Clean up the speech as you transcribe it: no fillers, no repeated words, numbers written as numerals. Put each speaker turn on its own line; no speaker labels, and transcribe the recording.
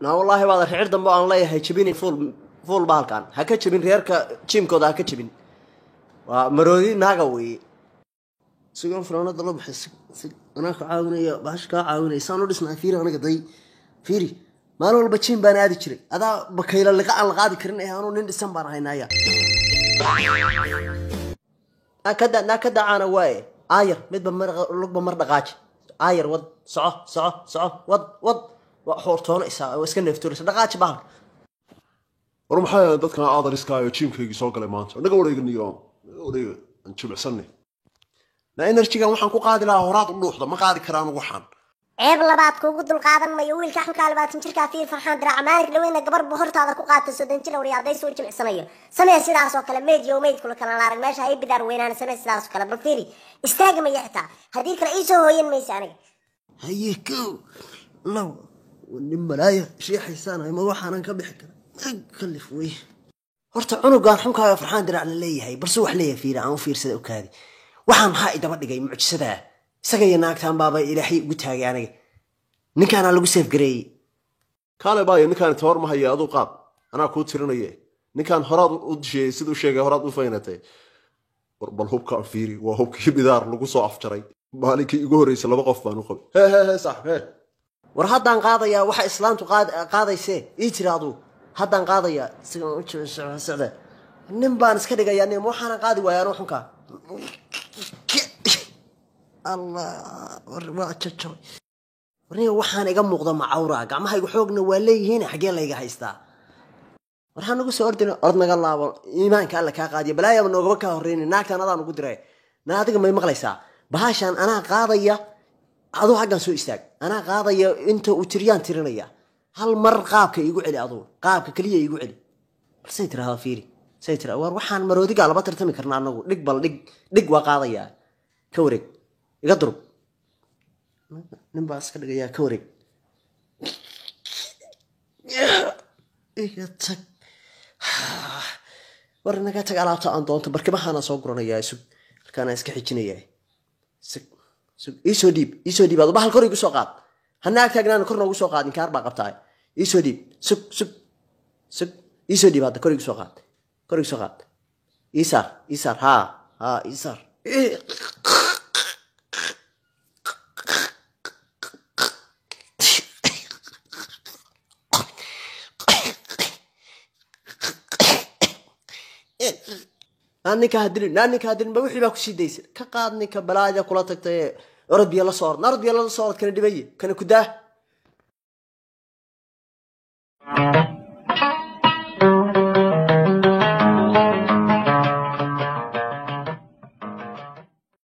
نا والله بعض الحين عردم بقى الله هيجبيني فول بالكان هكا جبين ريركا جيم كودا هكا جبين ومرودي ناقوي سيقول فرعون ضلوا بحس أنا كعاوني باش كعاوني سانو دسنا فيري أنا قضي فيري ما نقول بتشين بنادي كري هذا بكيل اللقاء الغادي كرنا أنا نندي سنبار هنايا نكدا عنا واي آير مد بمر دقاش آير ود صعه ود وحورتون واسكن نفتورس دقاش بحر
ورمحايا dadkan aad iskaayo teamkayga soo galay maanta naga wareegniyo aan jimicsanay na energy-ga waxaan ku qaadi lahaa horaad u dhuuxda ma qaadi karaan waxaan
ceeb labaad kuugu dul qaadan mayo wiilka xanka 20 jirka fiir farxaan dirac maalig dhaweyna gabar bu hortaada ku qaatay 30 jir wariya arday soo jimicsanayo samee sidaas oo kale meediyo meed kula kala laarag meesha ay bidar weynaan samee sidaas oo kale bal fiiri istaaga ma yaxta hadii kale ii soo hooyan maysa aniga
hayko law nin malaaya sheexaysan ma waxaan ka bixi kara kalif way horta cunugan xunka farxaan dirac la leeyahay balse wax leeyahay fiir aan u fiirsada u kaadi waxaan maxaa idaba dhigay mucjisada isaga iyo naagtaan baaba ilaahay ugu taagay aniga ninkaan lagu safe gareey
kaale baayo ninkaan toor ma haya adu qaab ana ku tirinaya ninkaan horaad u dishay sidoo sheegay horaad u faynatay bal hubka fiiri waa hubkii bidaar lagu soo afjaray maalinkii ugu horeysay laba qof baan u qabay he saaxiib
war haddaan qaadaya waxa islaantu qaadaysay ii tiraadu haddaan qaadaya sigan u jeesacada nin baan iska dhigaya nin waxaan qaadi waayaan xunka الله وروا تشوي ورني وحنا إيجا مقدم معورة جماعة يحوجنا ولا هنا حاجة لا يجا هيستا ورحنا نقول سأردنا أردنا قال الله إيمان قال لك قاضي بلا يوم نقولك هوريني ناك أنا ضام قدرة ناديك ما يمغليسا بهاشان أنا قاضية أضو حاجة سوء استاج أنا قاضية أنت وتريان ترنية هالمر قابك يقول علي أضو قابك كلية يقول علي سيتر هذا فيري سيتر وروحان مرودي قال بطل تمي كرنا نقول دق وقاضية كورك يقدروا نباس كده يا كوري إيه تك ورنا كاتك على طعن طنط بركب حنا صقرنا يا سك كان يسكح جنيه يا سك إيشو ديب هذا بحال كوري بسوقات هناك تجنا نكرنا بسوقات نكار بقطعي إيشو ديب سك إيشو ديب هذا كوري بسوقات إيسار ها إيسار إيه نانك هادرين بوحي باكو سيديس كقادني كبلاجا كولا تagtay orod biyo la soor kan dibay kan ku daa